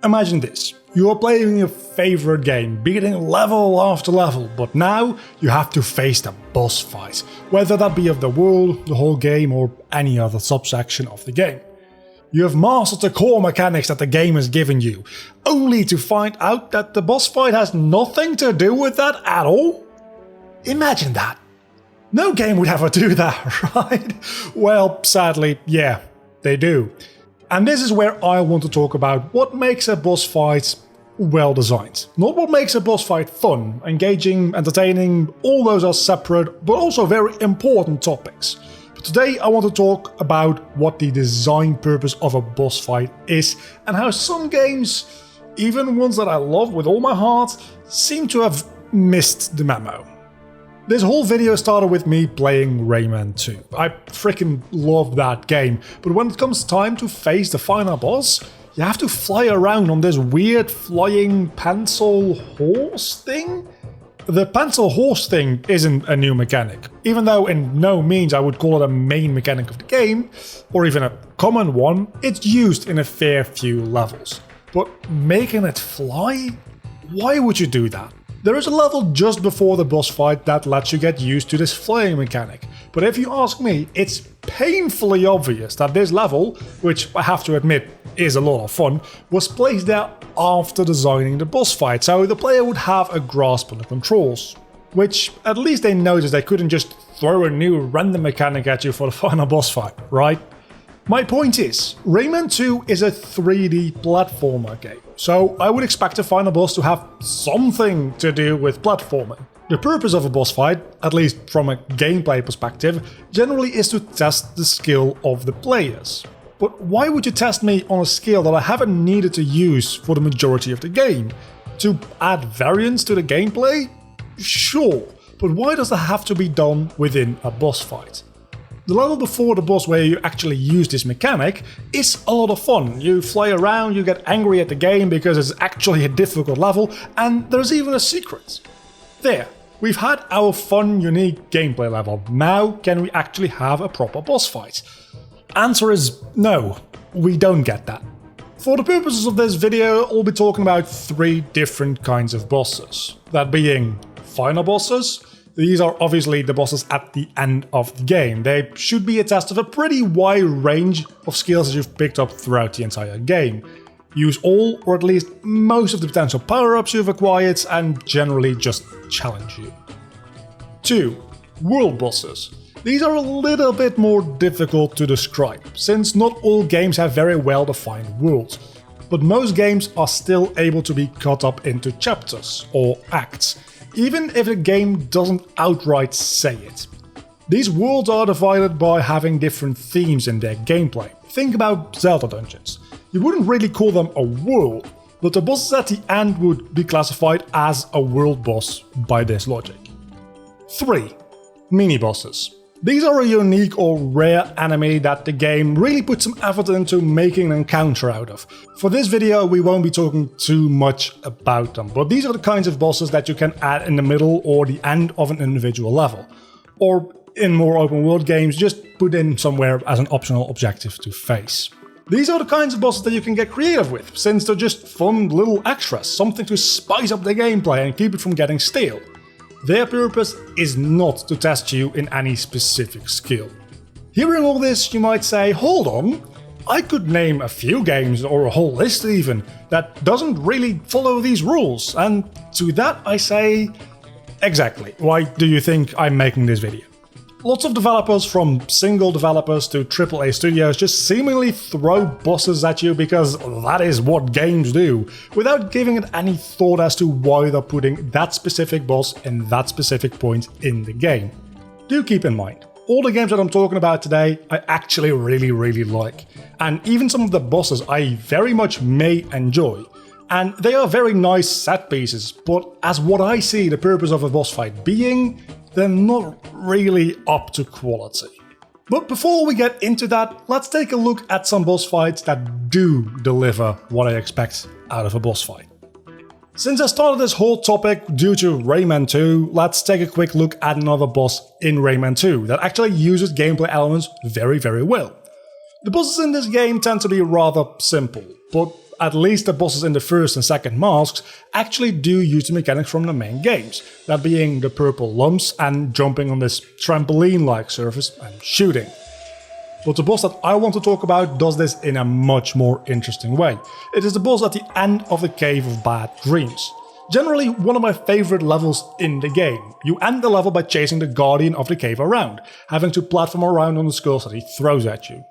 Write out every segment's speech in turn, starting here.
Imagine this, you are playing your favorite game, beating level after level, but now you have to face the boss fight, whether that be of the world, the whole game, or any other subsection of the game. You have mastered the core mechanics that the game has given you, only to find out that the boss fight has nothing to do with that at all? Imagine that. No game would ever do that, right? Well, sadly, yeah, they do. And this is where I want to talk about what makes a boss fight well designed. Not what makes a boss fight fun, engaging, entertaining, all those are separate but also very important topics. But today I want to talk about what the design purpose of a boss fight is and how some games, even ones that I love with all my heart, seem to have missed the memo. This whole video started with me playing Rayman 2. I freaking love that game, but when it comes time to face the final boss, you have to fly around on this weird flying pencil horse thing? The pencil horse thing isn't a new mechanic, even though in no means I would call it a main mechanic of the game, or even a common one. It's used in a fair few levels. But making it fly? Why would you do that? There is a level just before the boss fight that lets you get used to this flying mechanic, but if you ask me, it's painfully obvious that this level, which I have to admit is a lot of fun, was placed there after designing the boss fight, so the player would have a grasp on the controls. Which, at least they noticed they couldn't just throw a new random mechanic at you for the final boss fight, right? My point is, Rayman 2 is a 3D platformer game, so I would expect the final boss to have something to do with platforming. The purpose of a boss fight, at least from a gameplay perspective, generally is to test the skill of the players. But why would you test me on a skill that I haven't needed to use for the majority of the game? To add variance to the gameplay? Sure, but why does that have to be done within a boss fight? The level before the boss where you actually use this mechanic is a lot of fun. You fly around, you get angry at the game because it's actually a difficult level, and there's even a secret. There, we've had our fun, unique gameplay level. Now can we actually have a proper boss fight? Answer is no, we don't get that. For the purposes of this video, I'll be talking about 3 different kinds of bosses. That being final bosses. These are obviously the bosses at the end of the game. They should be a test of a pretty wide range of skills that you've picked up throughout the entire game. Use all, or at least most of the potential power-ups you've acquired, and generally just challenge you. 2. World bosses. These are a little bit more difficult to describe, since not all games have very well-defined worlds. But most games are still able to be cut up into chapters, or acts, even if the game doesn't outright say it. These worlds are divided by having different themes in their gameplay. Think about Zelda dungeons. You wouldn't really call them a world, but the bosses at the end would be classified as a world boss by this logic. 3. Mini-bosses. These are a unique or rare enemy that the game really put some effort into making an encounter out of. For this video we won't be talking too much about them, but these are the kinds of bosses that you can add in the middle or the end of an individual level. Or in more open world games, just put in somewhere as an optional objective to face. These are the kinds of bosses that you can get creative with, since they're just fun little extras, something to spice up the gameplay and keep it from getting stale. Their purpose is not to test you in any specific skill. Hearing all this, you might say, hold on, I could name a few games, or a whole list even, that doesn't really follow these rules, and to that I say, exactly, why do you think I'm making this video? Lots of developers, from single developers to AAA studios, just seemingly throw bosses at you because that is what games do, without giving it any thought as to why they're putting that specific boss in that specific point in the game. Do keep in mind, all the games that I'm talking about today I actually really like, and even some of the bosses I very much may enjoy. And they are very nice set pieces, but as what I see the purpose of a boss fight being, they're not really up to quality. But before we get into that, let's take a look at some boss fights that do deliver what I expect out of a boss fight. Since I started this whole topic due to Rayman 2, let's take a quick look at another boss in Rayman 2 that actually uses gameplay elements very well. The bosses in this game tend to be rather simple, but at least the bosses in the first and second masks, actually do use the mechanics from the main games, that being the purple lumps and jumping on this trampoline-like surface and shooting. But the boss that I want to talk about does this in a much more interesting way. It is the boss at the end of the Cave of Bad Dreams. Generally one of my favorite levels in the game. You end the level by chasing the guardian of the cave around, having to platform around on the skulls that he throws at you.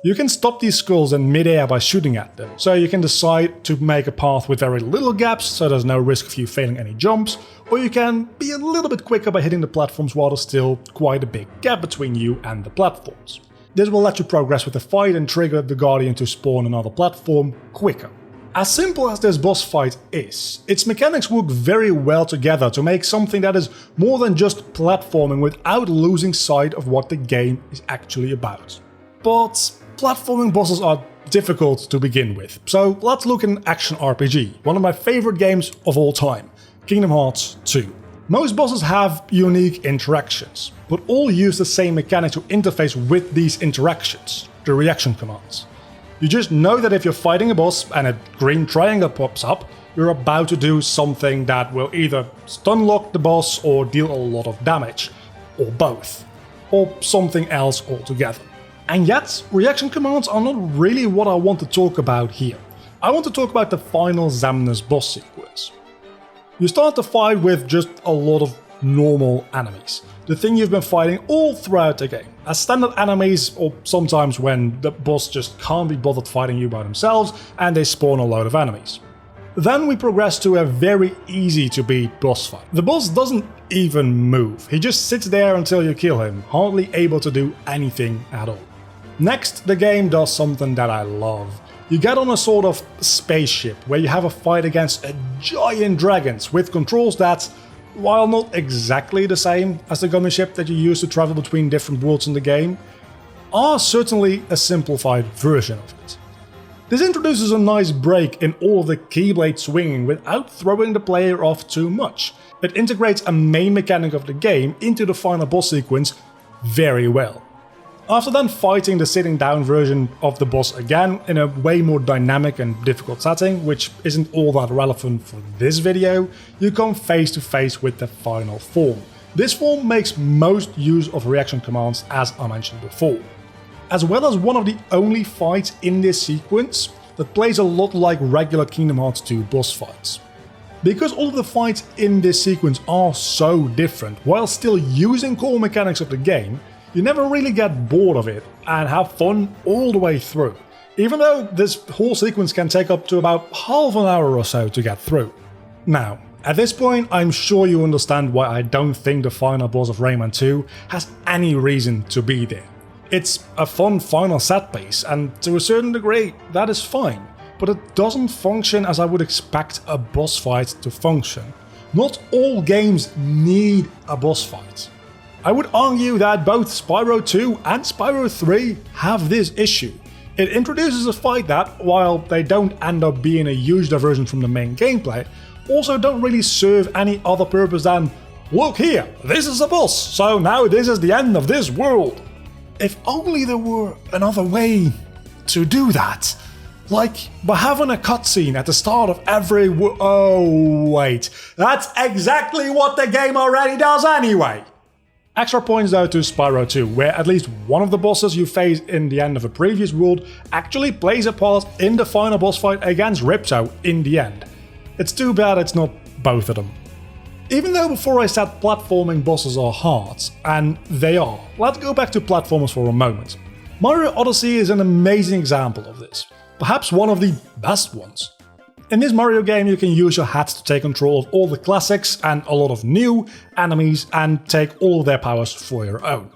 You can stop these skulls in mid-air by shooting at them, so you can decide to make a path with very little gaps, so there's no risk of you failing any jumps, or you can be a little bit quicker by hitting the platforms while there's still quite a big gap between you and the platforms. This will let you progress with the fight and trigger the guardian to spawn another platform quicker. As simple as this boss fight is, its mechanics work very well together to make something that is more than just platforming without losing sight of what the game is actually about. But platforming bosses are difficult to begin with, so let's look at an action RPG, one of my favorite games of all time, Kingdom Hearts 2. Most bosses have unique interactions, but all use the same mechanic to interface with these interactions, the reaction commands. You just know that if you're fighting a boss and a green triangle pops up, you're about to do something that will either stun lock the boss or deal a lot of damage, or both, or something else altogether. And yet, reaction commands are not really what I want to talk about here. I want to talk about the final Xemnas boss sequence. You start the fight with just a lot of normal enemies, the thing you've been fighting all throughout the game, as standard enemies, or sometimes when the boss just can't be bothered fighting you by themselves and they spawn a load of enemies. Then we progress to a very easy to beat boss fight. The boss doesn't even move, he just sits there until you kill him, hardly able to do anything at all. Next, the game does something that I love. You get on a sort of spaceship where you have a fight against a giant dragons with controls that, while not exactly the same as the gummy ship that you use to travel between different worlds in the game, are certainly a simplified version of it. This introduces a nice break in all of the keyblade swinging without throwing the player off too much. It integrates a main mechanic of the game into the final boss sequence very well. After then fighting the sitting down version of the boss again in a way more dynamic and difficult setting, which isn't all that relevant for this video, you come face to face with the final form. This form makes most use of reaction commands, as I mentioned before, as well as one of the only fights in this sequence that plays a lot like regular Kingdom Hearts 2 boss fights. Because all of the fights in this sequence are so different while still using core mechanics of the game, you never really get bored of it and have fun all the way through, even though this whole sequence can take up to about half an hour or so to get through. Now, at this point I'm sure you understand why I don't think the final boss of Rayman 2 has any reason to be there. It's a fun final set piece, and to a certain degree that is fine, but it doesn't function as I would expect a boss fight to function. Not all games need a boss fight. I would argue that both Spyro 2 and Spyro 3 have this issue. It introduces a fight that, while they don't end up being a huge diversion from the main gameplay, also don't really serve any other purpose than, look here, this is a boss, so now this is the end of this world. If only there were another way to do that. Like by having a cutscene at the start of every oh wait, that's exactly what the game already does anyway! Extra points though to Spyro 2, where at least one of the bosses you face in the end of a previous world actually plays a part in the final boss fight against Ripto in the end. It's too bad it's not both of them. Even though before I said platforming bosses are hard, and they are, let's go back to platformers for a moment. Mario Odyssey is an amazing example of this, perhaps one of the best ones. In this Mario game you can use your hats to take control of all the classics and a lot of new enemies and take all of their powers for your own.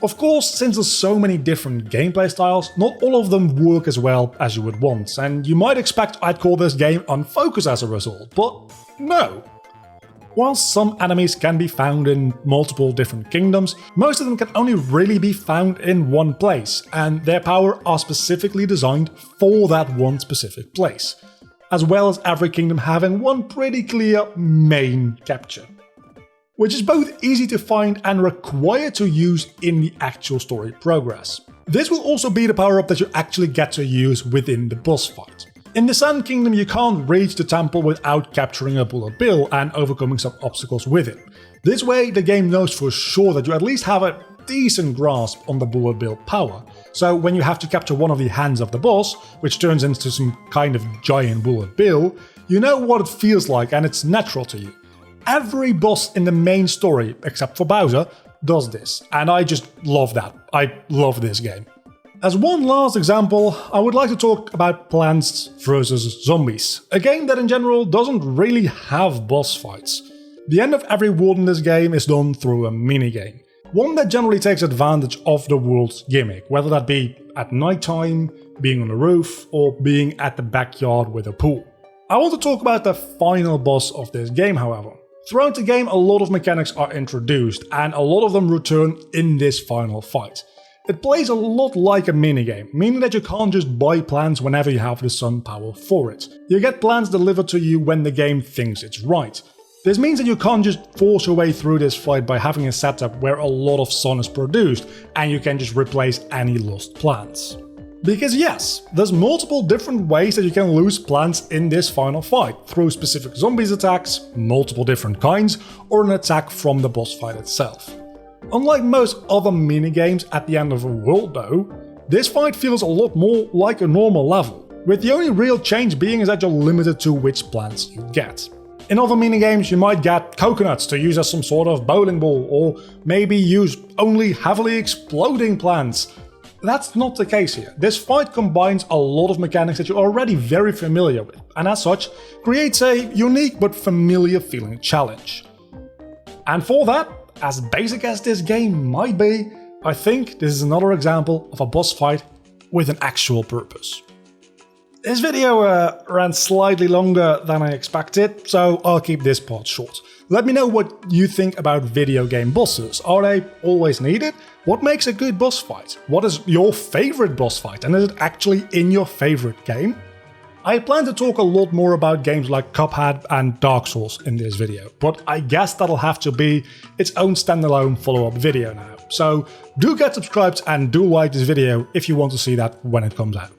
Of course, since there's so many different gameplay styles, not all of them work as well as you would want, and you might expect I'd call this game unfocused as a result, but no. While some enemies can be found in multiple different kingdoms, most of them can only really be found in one place, and their power are specifically designed for that one specific place, as well as every kingdom having one pretty clear main capture, which is both easy to find and required to use in the actual story progress. This will also be the power-up that you actually get to use within the boss fight. In the Sand Kingdom, you can't reach the temple without capturing a bullet bill and overcoming some obstacles with it. This way, the game knows for sure that you at least have a decent grasp on the bullet bill power. So when you have to capture one of the hands of the boss, which turns into some kind of giant bullet bill, you know what it feels like and it's natural to you. Every boss in the main story, except for Bowser, does this, and I just love that. I love this game. As one last example, I would like to talk about Plants vs. Zombies, a game that in general doesn't really have boss fights. The end of every world in this game is done through a minigame, one that generally takes advantage of the world's gimmick, whether that be at nighttime, being on a roof, or being at the backyard with a pool. I want to talk about the final boss of this game, however. Throughout the game, a lot of mechanics are introduced, and a lot of them return in this final fight. It plays a lot like a minigame, meaning that you can't just buy plants whenever you have the sun power for it. You get plants delivered to you when the game thinks it's right. This means that you can't just force your way through this fight by having a setup where a lot of sun is produced, and you can just replace any lost plants. Because yes, there's multiple different ways that you can lose plants in this final fight, through specific zombies attacks, multiple different kinds, or an attack from the boss fight itself. Unlike most other minigames at the end of a world though, this fight feels a lot more like a normal level, with the only real change being is that you're limited to which plants you get. In other minigames you might get coconuts to use as some sort of bowling ball, or maybe use only heavily exploding plants. That's not the case here. This fight combines a lot of mechanics that you're already very familiar with, and as such, creates a unique but familiar feeling challenge. And for that, as basic as this game might be, I think this is another example of a boss fight with an actual purpose. This video ran slightly longer than I expected, so I'll keep this part short. Let me know what you think about video game bosses. Are they always needed? What makes a good boss fight? What is your favorite boss fight, and is it actually in your favorite game? I plan to talk a lot more about games like Cuphead and Dark Souls in this video, but I guess that'll have to be its own standalone follow-up video now. So do get subscribed and do like this video if you want to see that when it comes out.